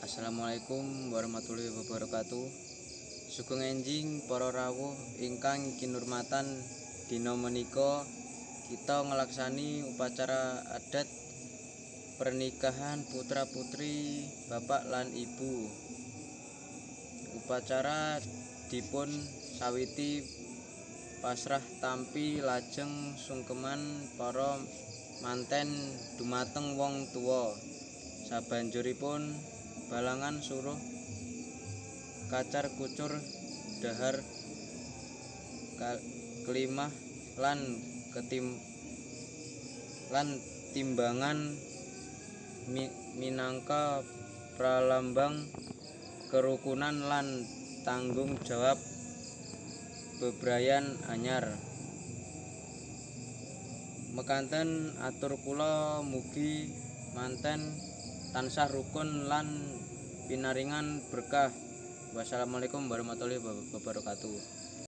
Assalamualaikum warahmatullahi wabarakatuh. Sugeng enjing para rawuh ingkang kinurmatan, dina menika kita ngelaksani upacara adat pernikahan putra putri bapak lan ibu. Upacara dipun sawiti pasrah tampi lajeng sungkeman para manten dumateng wong tuwa. Sabanjuripun balangan suruh kacar kucur dhahar kelimah lan timbangan minangka pralambang kerukunan lan tanggung jawab bebrayan anyar. Mekanten atur kula mugi manten tansah rukun lan pinaringan berkah. Wassalamualaikum warahmatullahi wabarakatuh.